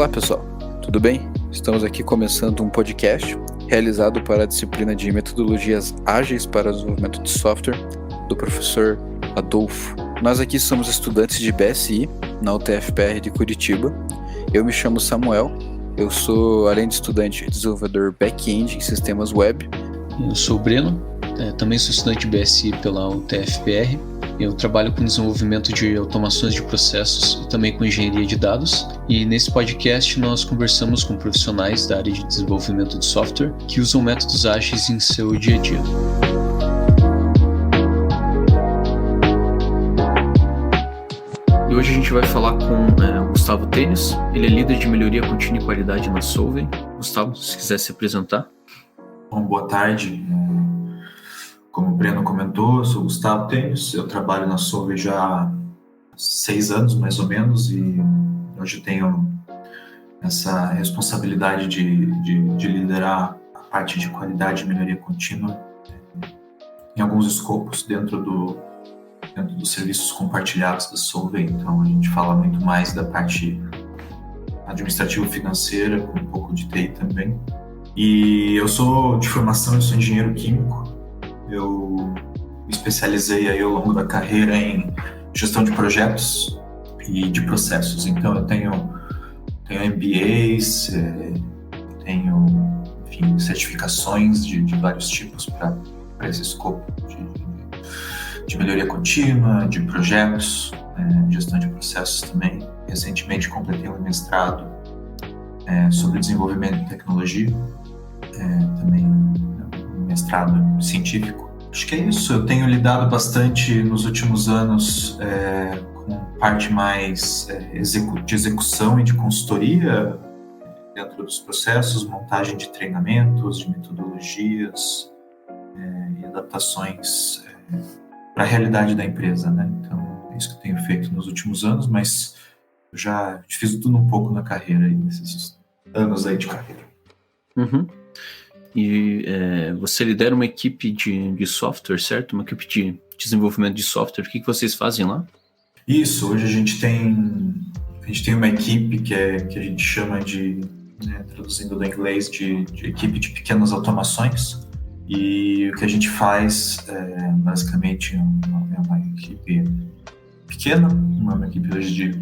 Olá pessoal, tudo bem? Estamos aqui começando um podcast realizado para a disciplina de Metodologias Ágeis para o Desenvolvimento de Software do professor Adolfo. Nós aqui somos estudantes de BSI na UTF-PR de Curitiba. Eu me chamo Samuel, eu sou, além de estudante, desenvolvedor back-end em sistemas web. Eu sou o Breno, também sou estudante de BSI pela UTF-PR. Eu trabalho com desenvolvimento de automações de processos e também com engenharia de dados. E nesse podcast nós conversamos com profissionais da área de desenvolvimento de software que usam métodos ágeis em seu dia a dia. E hoje a gente vai falar com o Gustavo Tênis. Ele é líder de melhoria contínua e qualidade na Solvay. Gustavo, se quiser se apresentar. Bom, boa tarde. Como o Breno comentou, eu sou o Gustavo Tênis, eu trabalho na Solvay já há 6 anos, mais ou menos, e hoje tenho essa responsabilidade de liderar a parte de qualidade e melhoria contínua em alguns escopos dentro dos serviços compartilhados da Solvay. Então, a gente fala muito mais da parte administrativo-financeira, com um pouco de TI também. E eu sou de formação, eu sou engenheiro químico. Eu me especializei aí ao longo da carreira em gestão de projetos e de processos. Então, eu tenho MBAs, tenho, enfim, certificações de vários tipos para esse escopo de melhoria contínua, de projetos, gestão de processos também. Recentemente, completei um mestrado sobre desenvolvimento de tecnologia, também um mestrado científico. Acho que é isso. Eu tenho lidado bastante nos últimos anos com parte mais de execução e de consultoria dentro dos processos, montagem de treinamentos, de metodologias e adaptações para a realidade da empresa, né? Então, é isso que eu tenho feito nos últimos anos, mas eu já fiz tudo um pouco na carreira, nesses anos aí de carreira. Uhum. E você lidera uma equipe de software, certo? Uma equipe de desenvolvimento de software. O que vocês fazem lá? Isso, hoje a gente tem uma equipe que a gente chama de, traduzindo do inglês, de equipe de pequenas automações. E o que a gente faz basicamente é uma equipe pequena, uma equipe hoje de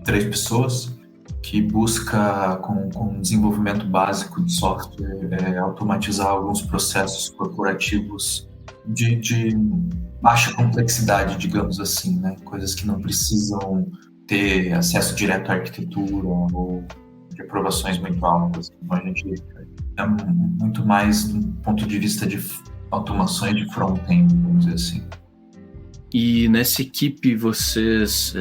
3 pessoas, que busca, com desenvolvimento básico de software, automatizar alguns processos corporativos de baixa complexidade, digamos assim, né? Coisas que não precisam ter acesso direto à arquitetura ou de aprovações muito altas. Então, a gente é muito mais do ponto de vista de automações de front-end, vamos dizer assim. E nessa equipe vocês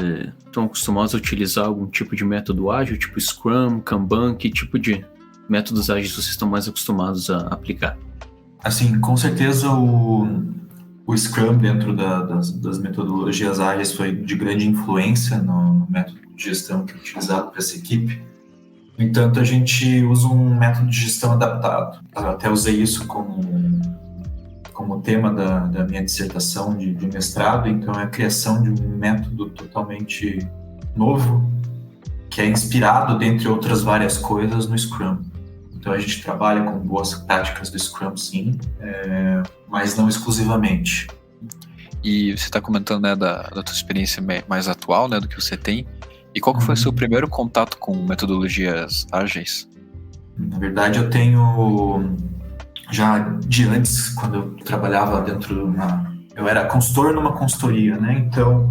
estão acostumados a utilizar algum tipo de método ágil, tipo Scrum, Kanban? Que tipo de métodos ágeis vocês estão mais acostumados a aplicar? Assim, com certeza o Scrum dentro das metodologias ágeis foi de grande influência no método de gestão que é utilizado para essa equipe. No entanto, a gente usa um método de gestão adaptado. Eu até usei isso como tema da minha dissertação de mestrado. Então, é a criação de um método totalmente novo, que é inspirado, dentre outras várias coisas, no Scrum. Então, a gente trabalha com boas práticas do Scrum, sim, mas não exclusivamente. E você está comentando, né, da tua experiência mais atual, né, do que você tem. E qual que foi o seu primeiro contato com metodologias ágeis? Na verdade, eu tenho... Já de antes, quando eu trabalhava eu era consultor numa consultoria, né? Então,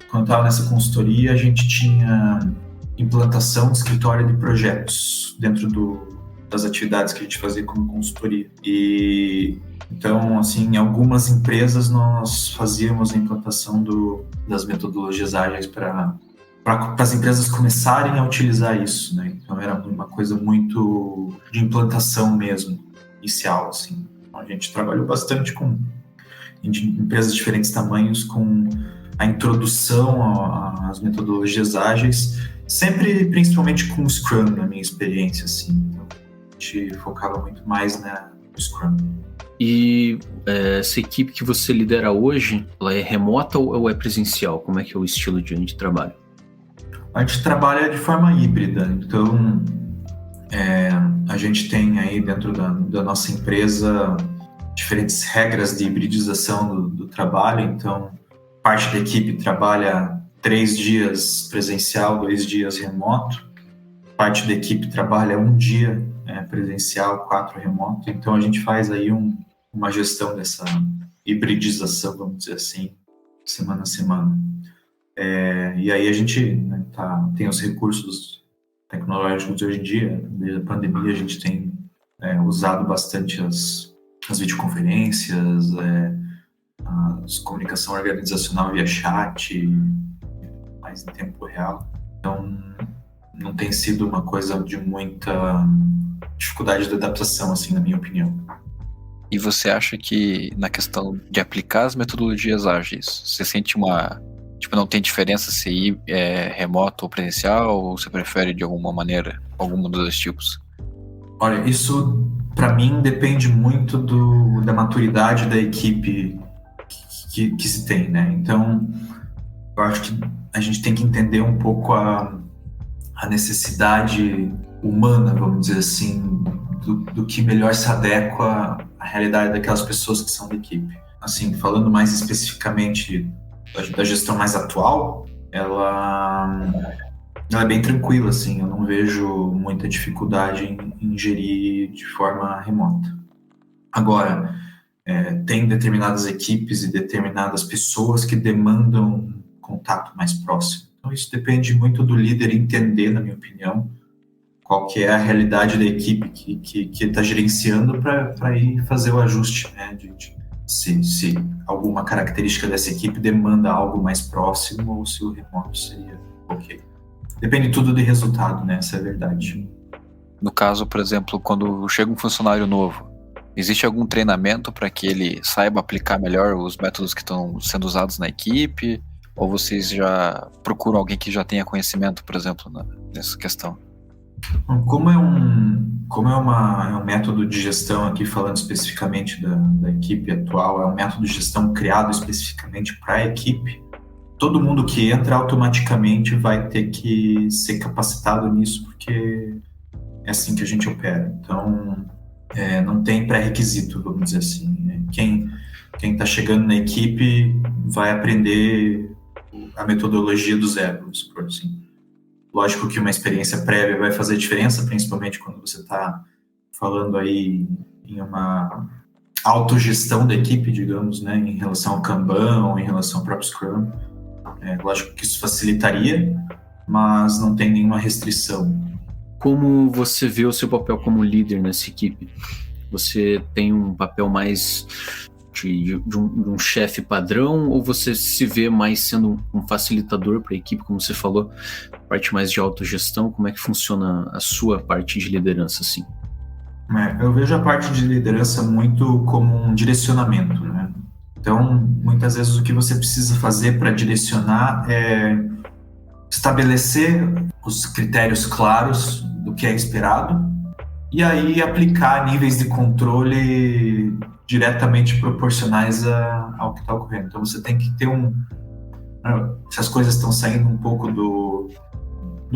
quando eu estava nessa consultoria, a gente tinha implantação de escritório de projetos dentro das atividades que a gente fazia como consultoria. E então, assim, em algumas empresas nós fazíamos a implantação das metodologias ágeis para as empresas começarem a utilizar isso, né? Então, era uma coisa muito de implantação mesmo, inicial, assim. Então, a gente trabalhou bastante com empresas de diferentes tamanhos, com a introdução às metodologias ágeis, sempre, principalmente com o Scrum, na minha experiência, assim. Então, a gente focava muito mais no Scrum. E essa equipe que você lidera hoje, ela é remota ou é presencial? Como é que é o estilo de trabalho? A gente trabalha de forma híbrida, então a gente tem aí dentro da nossa empresa diferentes regras de hibridização do trabalho, então parte da equipe trabalha 3 dias presencial, 2 dias remoto, parte da equipe trabalha 1 dia presencial, 4 remoto, então a gente faz aí uma gestão dessa hibridização, vamos dizer assim, semana a semana. E aí a gente tem os recursos tecnológicos de hoje em dia. Desde a pandemia a gente tem usado bastante as videoconferências, a comunicação organizacional via chat, mais em tempo real. Então não tem sido uma coisa de muita dificuldade de adaptação, assim, na minha opinião. E você acha que na questão de aplicar as metodologias ágeis, você sente não tem diferença se remoto ou presencial, ou você prefere de alguma maneira, algum dos dois tipos? Olha, isso para mim depende muito da maturidade da equipe que se tem, né? Então, eu acho que a gente tem que entender um pouco a necessidade humana, vamos dizer assim, do que melhor se adequa à realidade daquelas pessoas que são da equipe. Assim, falando mais especificamente da gestão mais atual, ela é bem tranquila, assim, eu não vejo muita dificuldade em gerir de forma remota. Agora, tem determinadas equipes e determinadas pessoas que demandam contato mais próximo. Então, isso depende muito do líder entender, na minha opinião, qual que é a realidade da equipe que está gerenciando para ir fazer o ajuste, né, se alguma característica dessa equipe demanda algo mais próximo ou se o remoto seria ok. Depende tudo do resultado, né? Essa é a verdade. No caso, por exemplo, quando chega um funcionário novo, existe algum treinamento para que ele saiba aplicar melhor os métodos que estão sendo usados na equipe? Ou vocês já procuram alguém que já tenha conhecimento, por exemplo, nessa questão? Como é um método de gestão, aqui falando especificamente da equipe atual, é um método de gestão criado especificamente para a equipe, todo mundo que entra automaticamente vai ter que ser capacitado nisso, porque é assim que a gente opera. Então, não tem pré-requisito, vamos dizer assim. Quem está chegando na equipe vai aprender a metodologia do zero, vamos supor assim. Lógico que uma experiência prévia vai fazer diferença, principalmente quando você está falando aí em uma autogestão da equipe, digamos, né, em relação ao Kanban ou em relação ao próprio Scrum. Lógico que isso facilitaria, mas não tem nenhuma restrição. Como você vê o seu papel como líder nessa equipe? Você tem um papel mais de um chefe padrão, ou você se vê mais sendo um facilitador para a equipe, como você falou, parte mais de autogestão? Como é que funciona a sua parte de liderança, assim? Eu vejo a parte de liderança muito como um direcionamento, né? Então, muitas vezes o que você precisa fazer para direcionar é estabelecer os critérios claros do que é esperado e aí aplicar níveis de controle diretamente proporcionais ao que está ocorrendo. Então, você tem que ter se as coisas estão saindo um pouco do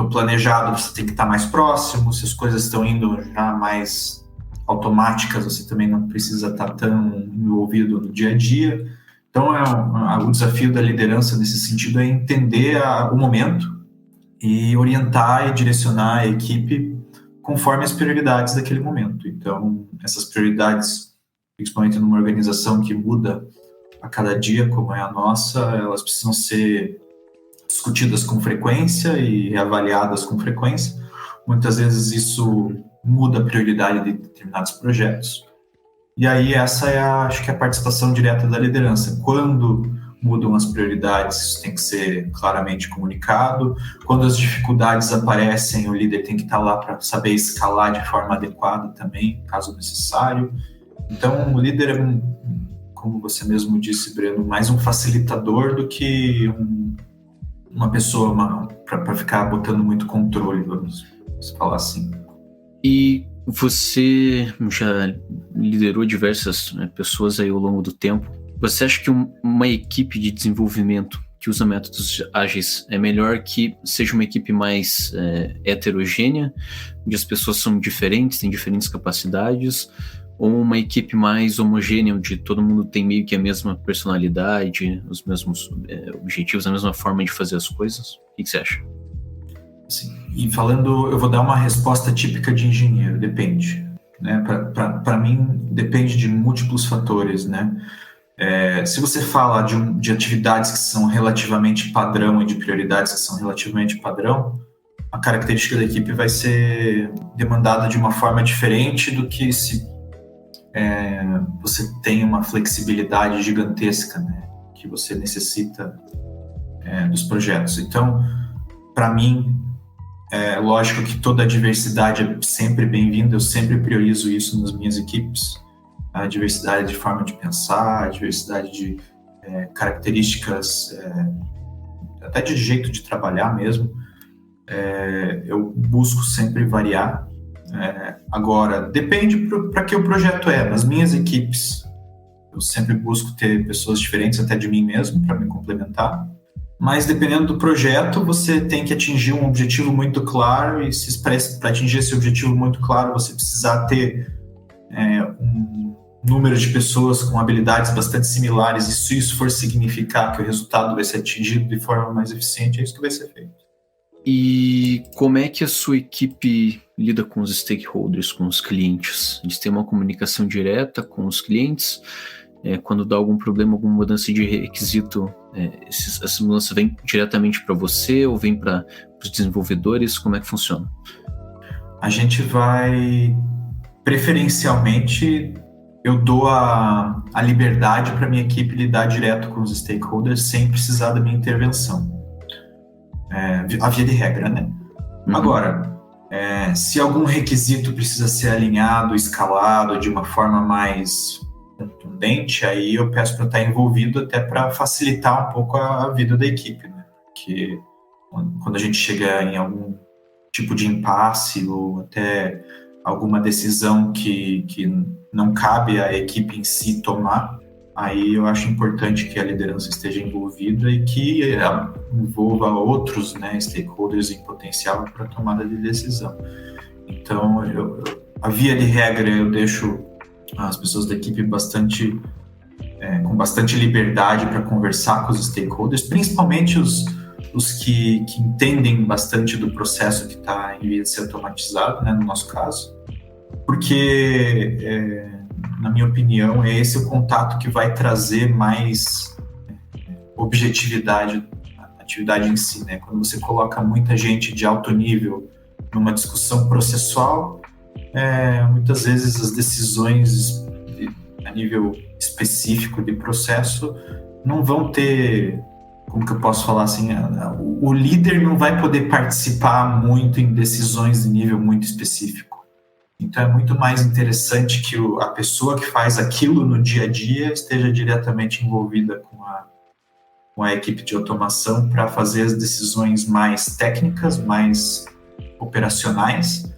planejado, você tem que estar mais próximo. Se as coisas estão indo já mais automáticas, você também não precisa estar tão envolvido no dia a dia. Então, o desafio da liderança nesse sentido é entender o momento e orientar e direcionar a equipe conforme as prioridades daquele momento. Então, essas prioridades, principalmente numa organização que muda a cada dia, como é a nossa, elas precisam ser discutidas com frequência e reavaliadas com frequência. Muitas vezes isso muda a prioridade de determinados projetos. E aí essa acho que a participação direta da liderança. Quando mudam as prioridades, isso tem que ser claramente comunicado. Quando as dificuldades aparecem, o líder tem que estar lá para saber escalar de forma adequada também, caso necessário. Então, o líder é, como você mesmo disse, Breno, mais um facilitador do que uma pessoa para ficar botando muito controle, vamos falar assim. E você já liderou diversas pessoas aí ao longo do tempo. Você acha que uma equipe de desenvolvimento que usa métodos ágeis? É melhor que seja uma equipe mais heterogênea, onde as pessoas são diferentes, têm diferentes capacidades, ou uma equipe mais homogênea, onde todo mundo tem meio que a mesma personalidade, os mesmos objetivos, a mesma forma de fazer as coisas? O que você acha? Sim. E falando, eu vou dar uma resposta típica de engenheiro, depende. Né? Para mim, depende de múltiplos fatores, né? Se você fala de atividades que são relativamente padrão e de prioridades que são relativamente padrão, a característica da equipe vai ser demandada de uma forma diferente do que se você tem uma flexibilidade gigantesca, né, que você necessita dos projetos. Então, para mim, é lógico que toda a diversidade é sempre bem-vinda, eu sempre priorizo isso nas minhas equipes. A diversidade de forma de pensar, a diversidade de características, até de jeito de trabalhar mesmo. Eu busco sempre variar. Agora, depende para que o projeto é. Nas minhas equipes, eu sempre busco ter pessoas diferentes até de mim mesmo, para me complementar. Mas dependendo do projeto, você tem que atingir um objetivo muito claro, e para atingir esse objetivo muito claro, você precisa ter um número de pessoas com habilidades bastante similares, e se isso for significar que o resultado vai ser atingido de forma mais eficiente, é isso que vai ser feito. E como é que a sua equipe lida com os stakeholders, com os clientes? Eles têm uma comunicação direta com os clientes? Quando dá algum problema, alguma mudança de requisito, essa mudança vem diretamente para você ou vem para os desenvolvedores? Como é que funciona? A gente vai, preferencialmente, eu dou a liberdade para a minha equipe lidar direto com os stakeholders sem precisar da minha intervenção. A via de regra, né? Uhum. Agora, se algum requisito precisa ser alinhado, escalado de uma forma mais contundente, aí eu peço para estar envolvido até para facilitar um pouco a vida da equipe, né? Porque quando a gente chega em algum tipo de impasse ou até alguma decisão que não cabe à equipe em si tomar, aí eu acho importante que a liderança esteja envolvida e que envolva outros, né, stakeholders em potencial para a tomada de decisão. Então, a via de regra, eu deixo as pessoas da equipe com bastante liberdade para conversar com os stakeholders, principalmente os que entendem bastante do processo que está em via de ser automatizado, né, no nosso caso, porque, na minha opinião, é esse o contato que vai trazer mais objetividade à atividade em si, né? Quando você coloca muita gente de alto nível numa discussão processual, muitas vezes as decisões a nível específico de processo não vão ter, como que eu posso falar assim, o líder não vai poder participar muito em decisões de nível muito específico. Então é muito mais interessante que a pessoa que faz aquilo no dia a dia esteja diretamente envolvida com a equipe de automação para fazer as decisões mais técnicas, mais operacionais.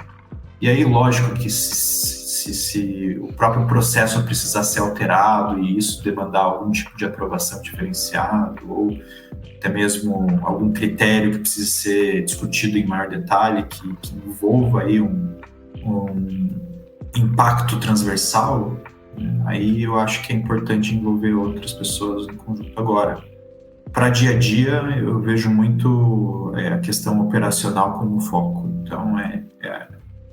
E aí, lógico que se o próprio processo precisar ser alterado e isso demandar algum tipo de aprovação diferenciado ou até mesmo algum critério que precise ser discutido em maior detalhe, que envolva aí um impacto transversal, aí eu acho que é importante envolver outras pessoas no conjunto. Agora, para dia a dia, eu vejo muito a questão operacional como foco. Então,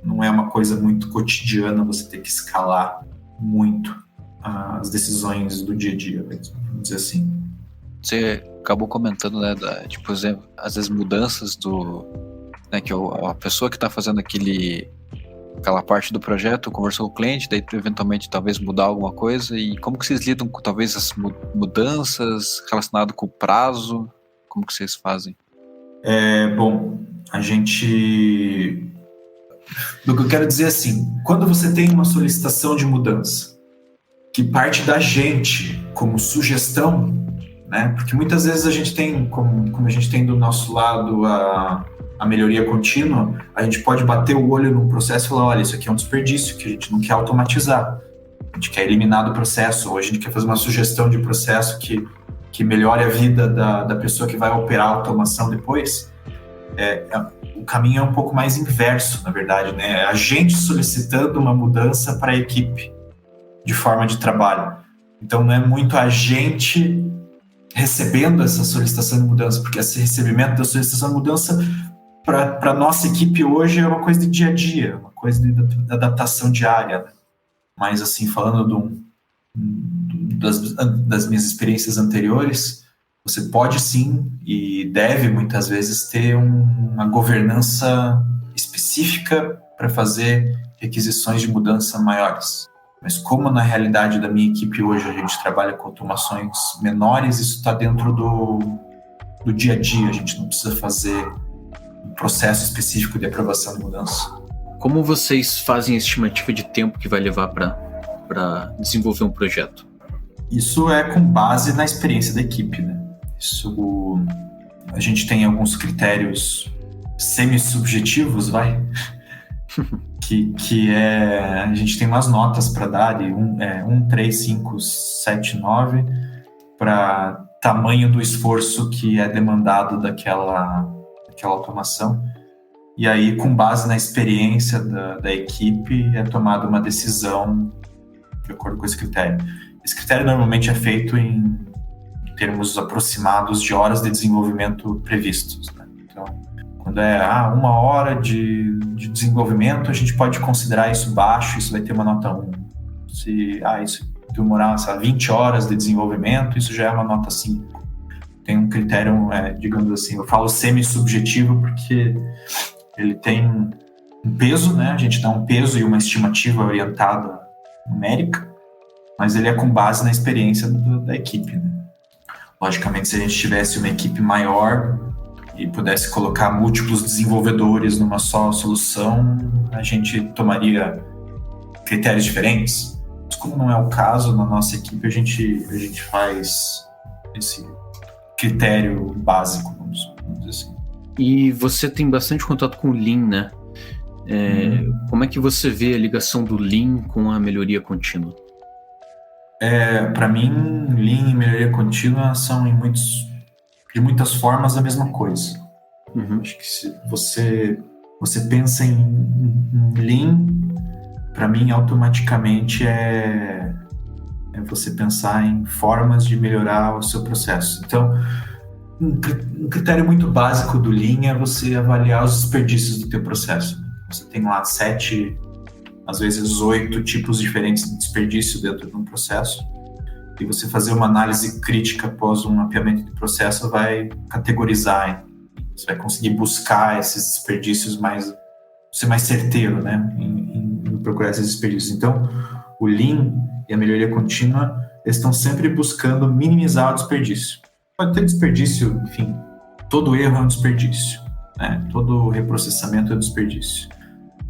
não é uma coisa muito cotidiana você ter que escalar muito as decisões do dia a dia, vamos dizer assim. Você acabou comentando, né, tipo, exemplo, às vezes mudanças né, que a pessoa que está fazendo aquela parte do projeto conversou com o cliente, daí eventualmente talvez mudar alguma coisa, e como que vocês lidam com talvez as mudanças relacionadas com o prazo? Como que vocês fazem? Bom, a gente... O que eu quero dizer assim, quando você tem uma solicitação de mudança que parte da gente como sugestão, né, porque muitas vezes a gente tem, como a gente tem do nosso lado a melhoria contínua, a gente pode bater o olho no processo e falar, olha, isso aqui é um desperdício, que a gente não quer automatizar, a gente quer eliminar do processo, ou a gente quer fazer uma sugestão de processo que que melhore a vida da pessoa que vai operar a automação depois, o caminho é um pouco mais inverso, na verdade, né? A gente solicitando uma mudança para a equipe de forma de trabalho. Então, não é muito a gente recebendo essa solicitação de mudança, porque esse recebimento da solicitação de mudança para a nossa equipe hoje é uma coisa de dia a dia, uma coisa de adaptação diária. Mas, assim, falando das minhas experiências anteriores, você pode sim e deve muitas vezes ter uma governança específica para fazer requisições de mudança maiores. Mas como na realidade da minha equipe hoje a gente trabalha com automações menores, isso está dentro do dia a dia, a gente não precisa fazer um processo específico de aprovação de mudança. Como vocês fazem a estimativa de tempo que vai levar para desenvolver um projeto? Isso é com base na experiência da equipe, né? A gente tem alguns critérios semi-subjetivos, que a gente tem umas notas para dar de 1, 3, 5, 7, 9 para tamanho do esforço que é demandado daquela automação. E aí, com base na experiência da equipe, é tomada uma decisão de acordo com esse critério. Esse critério normalmente é feito em termos aproximados de horas de desenvolvimento previstos, né? Então, quando é 1 hora de desenvolvimento, a gente pode considerar isso baixo, isso vai ter uma nota 1. Se isso demorar 20 horas de desenvolvimento, isso já é uma nota 5. Tem um critério, digamos assim, eu falo semi-subjetivo porque ele tem um peso, né? A gente dá um peso e uma estimativa orientada numérica, mas ele é com base na experiência da equipe, né? Logicamente, se a gente tivesse uma equipe maior e pudesse colocar múltiplos desenvolvedores numa só solução, a gente tomaria critérios diferentes. Mas como não é o caso, na nossa equipe a gente faz esse critério básico, vamos dizer assim. E você tem bastante contato com o Lean, né? Como é que você vê a ligação do Lean com a melhoria contínua? Para mim, Lean e melhoria contínua são de muitas formas a mesma coisa. Acho que se você pensa em Lean, para mim automaticamente é você pensar em formas de melhorar o seu processo. Então, um critério muito básico do Lean é você avaliar os desperdícios do teu processo. Você tem lá 7, às vezes 8 tipos diferentes de desperdício dentro de um processo, e você fazer uma análise crítica após um mapeamento de processo vai categorizar, você vai conseguir buscar esses desperdícios ser mais certeiro, né, em procurar esses desperdícios. Então, o Lean e a melhoria contínua, eles estão sempre buscando minimizar o desperdício. Pode ter desperdício, enfim, todo erro é um desperdício, né? Todo reprocessamento é um desperdício.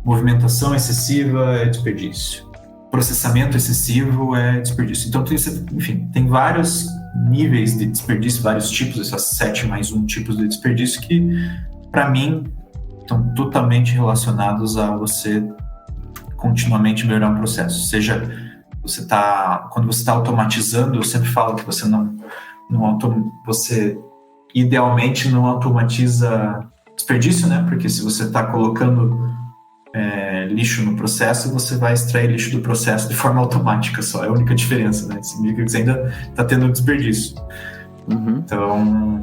Movimentação excessiva é desperdício. Processamento excessivo é desperdício. Então, tem vários níveis de desperdício, vários tipos, essas 7 mais 1 tipos de desperdício que, para mim, estão totalmente relacionados a você continuamente melhorar um processo. Seja, quando você está automatizando, eu sempre falo que você você idealmente não automatiza desperdício, né? Porque se você está colocando lixo no processo, você vai extrair lixo do processo de forma automática só. É a única diferença, né? Significa que você ainda está tendo desperdício. Então,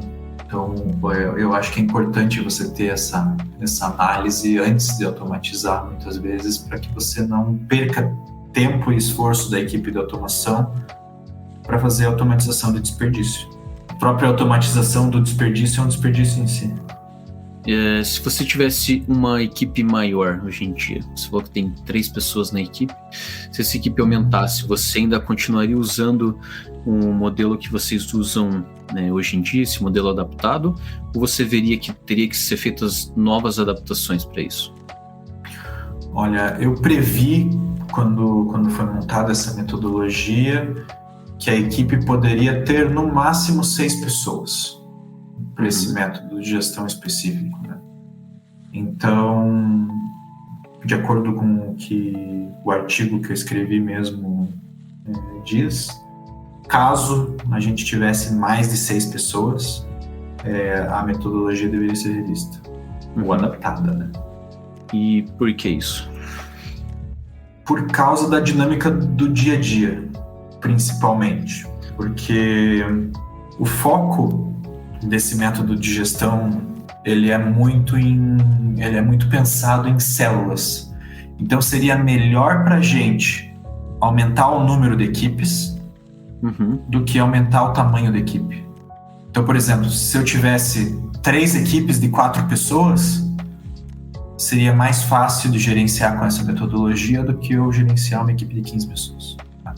eu acho que é importante você ter essa análise antes de automatizar, muitas vezes, para que você não perca tempo e esforço da equipe de automação para fazer a automatização de desperdício. A própria automatização do desperdício é um desperdício em si. Se você tivesse uma equipe maior hoje em dia, você falou que tem 3 pessoas na equipe, se essa equipe aumentasse, você ainda continuaria usando o modelo que vocês usam, né, hoje em dia, esse modelo adaptado, ou você veria que teria que ser feitas novas adaptações para isso? Olha, eu previ, quando foi montada essa metodologia, que a equipe poderia ter no máximo 6 pessoas para esse método de gestão específico, né? Então, de acordo com o artigo que eu escrevi mesmo diz, caso a gente tivesse mais de 6 pessoas, a metodologia deveria ser revista ou adaptada, né? E por que isso? Por causa da dinâmica do dia a dia, principalmente. Porque o foco desse método de gestão, ele é muito pensado em células. Então seria melhor para a gente aumentar o número de equipes do que aumentar o tamanho da equipe. Então, por exemplo, se eu tivesse 3 equipes de 4 pessoas, seria mais fácil de gerenciar com essa metodologia do que eu gerenciar uma equipe de 15 pessoas, tá?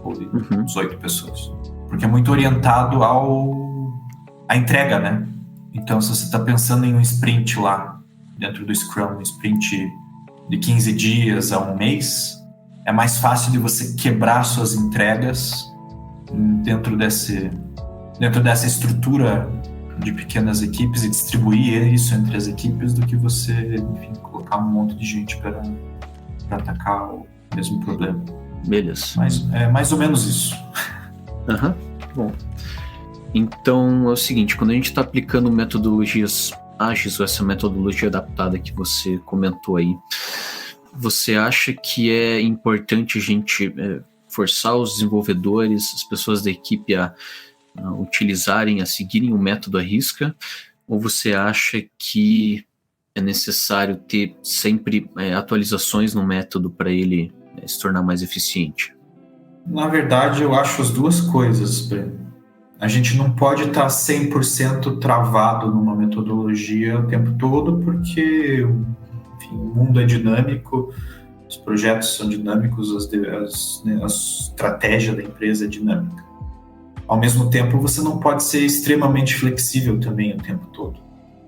Ou de 18 pessoas. Porque é muito orientado à entrega, né? Então, se você está pensando em um sprint lá, dentro do Scrum, um sprint de 15 dias a um mês, é mais fácil de você quebrar suas entregas dentro dessa estrutura de pequenas equipes e distribuir isso entre as equipes do que você, enfim, colocar um monte de gente para atacar o mesmo problema. Beleza. Mas é mais ou menos isso. Bom. Então é o seguinte, quando a gente está aplicando metodologias ágeis ou essa metodologia adaptada que você comentou aí, você acha que é importante a gente forçar os desenvolvedores, as pessoas da equipe a utilizarem, a seguirem o método à risca? Ou você acha que é necessário ter sempre atualizações no método para ele se tornar mais eficiente? Na verdade, eu acho as duas coisas, Breno. A gente não pode estar 100% travado numa metodologia o tempo todo, porque, enfim, o mundo é dinâmico, os projetos são dinâmicos, a estratégia da empresa é dinâmica. Ao mesmo tempo, você não pode ser extremamente flexível também o tempo todo.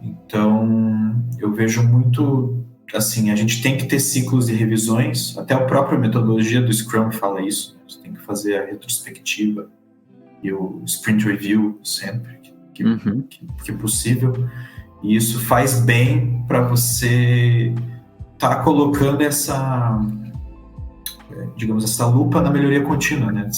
Então, eu vejo muito, assim, a gente tem que ter ciclos de revisões, até a própria metodologia do Scrum fala isso, você tem que fazer a retrospectiva e o sprint review sempre, que possível. E isso faz bem para você estar colocando essa lupa na melhoria contínua, né?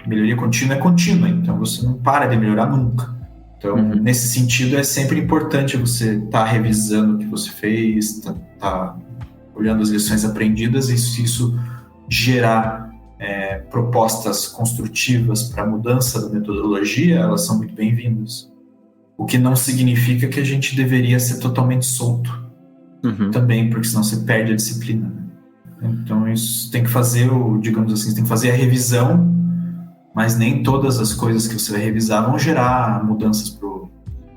Melhoria contínua é contínua, então você não para de melhorar nunca. Então, nesse sentido, é sempre importante você estar revisando o que você fez, tá olhando as lições aprendidas, e se isso gerar propostas construtivas para a mudança da metodologia, elas são muito bem-vindas. O que não significa que a gente deveria ser totalmente solto também, porque senão você perde a disciplina, né? Então, isso tem que fazer, tem que fazer a revisão, mas nem todas as coisas que você vai revisar vão gerar mudanças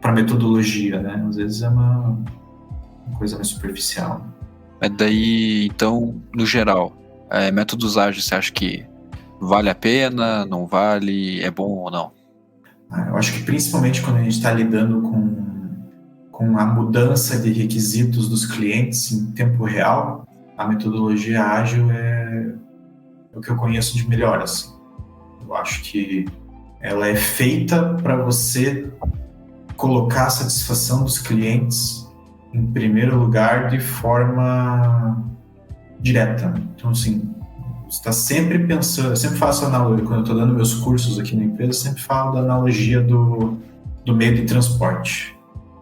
para a metodologia, né? Às vezes é uma coisa mais superficial. Mas daí, então, no geral, métodos ágeis, você acha que vale a pena, não vale, é bom ou não? Eu acho que principalmente quando a gente está lidando com a mudança de requisitos dos clientes em tempo real, a metodologia ágil é o que eu conheço de melhor, assim. Eu acho que ela é feita para você colocar a satisfação dos clientes em primeiro lugar de forma direta. Então, assim, você está sempre pensando... Eu sempre faço analogia, quando eu estou dando meus cursos aqui na empresa, eu sempre falo da analogia do meio de transporte.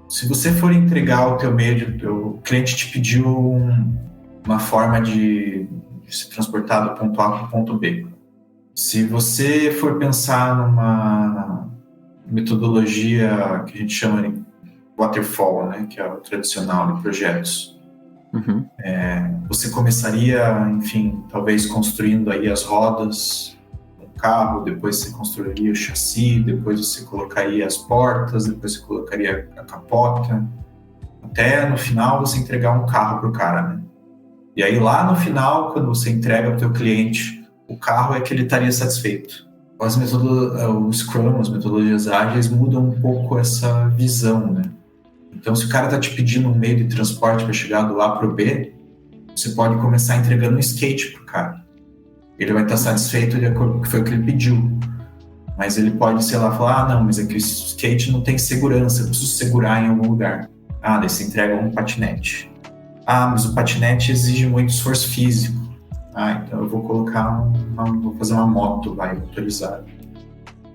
Se você for entregar o teu o cliente te pediu uma forma de se transportar do ponto A para o ponto B. Se você for pensar numa metodologia que a gente chama de waterfall, né, que é o tradicional de projetos, você começaria, enfim, talvez construindo aí as rodas do carro, depois você construiria o chassi, depois você colocaria as portas, depois você colocaria a capota, até no final você entregar um carro para o cara, né? E aí lá no final, quando você entrega para o teu cliente o carro, é que ele estaria satisfeito. O Scrum, as metodologias ágeis mudam um pouco essa visão, né? Então, se o cara está te pedindo um meio de transporte para chegar do A para o B, você pode começar entregando um skate para o cara. Ele vai estar satisfeito de acordo com o que foi o que ele pediu. Mas ele pode, sei lá, falar, não, mas é que o skate não tem segurança, eu preciso segurar em algum lugar. Daí você entrega um patinete. Mas o patinete exige muito esforço físico. Então eu vou colocar vou fazer uma moto, motorizada.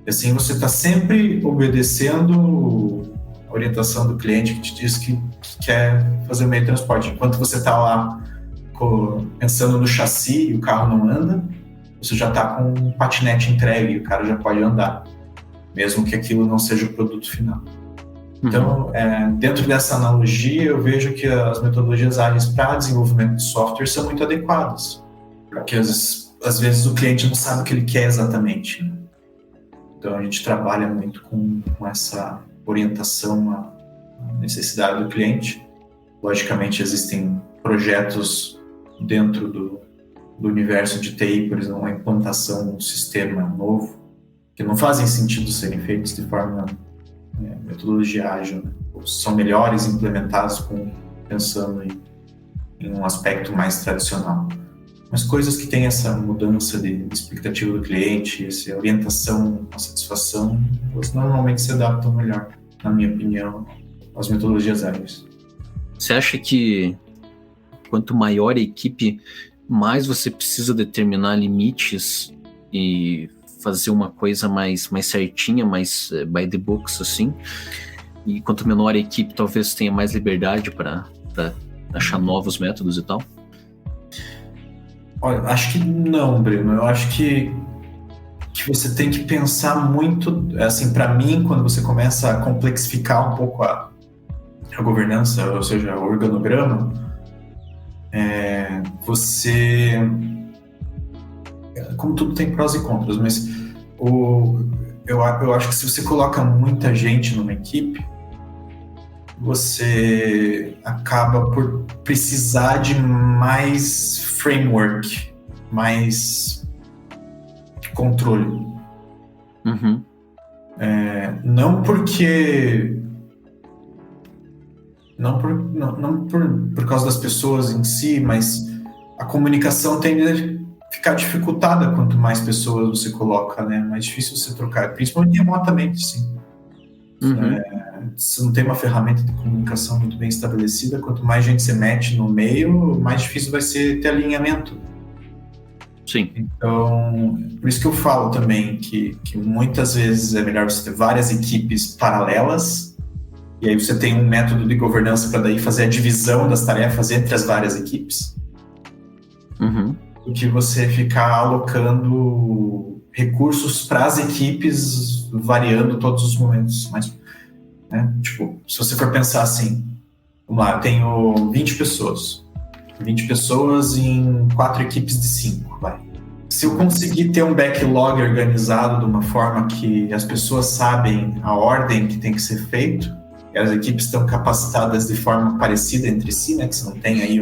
E assim você está sempre obedecendo a orientação do cliente que te diz que quer fazer o meio de transporte. Enquanto você está lá pensando no chassi e o carro não anda, você já está com um patinete entregue e o cara já pode andar, mesmo que aquilo não seja o produto final. Então, dentro dessa analogia, eu vejo que as metodologias ágeis para desenvolvimento de software são muito adequadas, porque às vezes o cliente não sabe o que ele quer exatamente, né? Então, a gente trabalha muito com essa orientação à necessidade do cliente. Logicamente, existem projetos dentro do universo de TI, por exemplo, uma implantação de um sistema novo, que não fazem sentido serem feitos de forma metodologia ágil, né? São melhores implementados pensando em um aspecto mais tradicional. Mas coisas que têm essa mudança de expectativa do cliente, essa orientação à satisfação, elas normalmente se adaptam melhor, na minha opinião, às metodologias ágeis. Você acha que quanto maior a equipe, mais você precisa determinar limites e fazer uma coisa mais certinha, mais by the books, assim? E quanto menor a equipe, talvez tenha mais liberdade para achar novos métodos e tal? Olha, acho que não, Breno. Eu acho que você tem que pensar muito, assim, para mim, quando você começa a complexificar um pouco a governança, ou seja, o organograma, você... Como tudo tem prós e contras, mas eu acho que se você coloca muita gente numa equipe, você acaba por precisar de mais framework, mais controle. Uhum. Não por causa das pessoas em si, mas a comunicação tende a ficar dificultada quanto mais pessoas você coloca, né? Mais difícil você trocar, principalmente remotamente, sim. Se não tem uma ferramenta de comunicação muito bem estabelecida, quanto mais gente você mete no meio, mais difícil vai ser ter alinhamento. Sim. Então, por isso que eu falo também que muitas vezes é melhor você ter várias equipes paralelas, e aí você tem um método de governança para daí fazer a divisão das tarefas entre as várias equipes, do que você ficar alocando recursos para as equipes variando todos os momentos. Mas, né, tipo, se você for pensar assim, vamos lá, eu tenho 20 pessoas em 4 equipes de 5, vai. Se eu conseguir ter um backlog organizado de uma forma que as pessoas sabem a ordem que tem que ser feito, e as equipes estão capacitadas de forma parecida entre si, né, que você não tem aí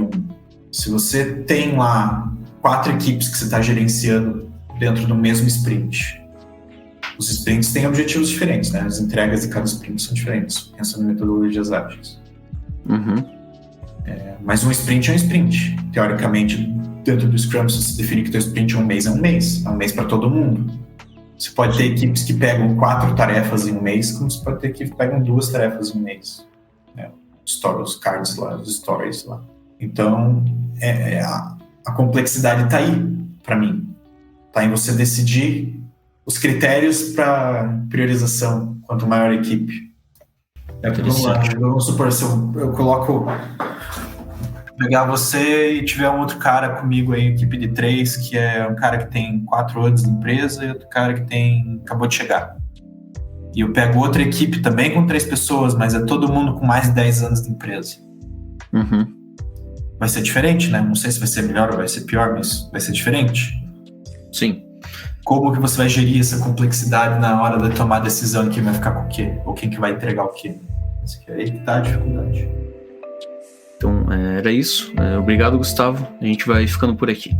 se você tem lá 4 equipes que você está gerenciando dentro do mesmo sprint, os sprints têm objetivos diferentes, né? As entregas de cada sprint são diferentes, pensando em metodologias ágeis. Mas um sprint é um sprint. Teoricamente, dentro do Scrum, se você definir que o teu sprint é um mês para todo mundo. Você pode ter equipes que pegam 4 tarefas em um mês, como você pode ter equipes que pegam 2 tarefas em um mês. Os cards lá, os stories lá. Então, a complexidade está aí, para mim. Está em você decidir os critérios para priorização, quanto maior a equipe. Vamos supor, se eu coloco... pegar você e tiver um outro cara comigo aí, equipe de 3, que é um cara que tem 4 anos de empresa e outro cara que acabou de chegar. E eu pego outra equipe também com 3 pessoas, mas é todo mundo com mais de 10 anos de empresa. Vai ser diferente, né? Não sei se vai ser melhor ou vai ser pior, mas vai ser diferente. Sim. Como que você vai gerir essa complexidade na hora de tomar a decisão de quem vai ficar com o quê? Ou quem que vai entregar o quê? É aí que tá a dificuldade. Então, era isso. Obrigado, Gustavo. A gente vai ficando por aqui.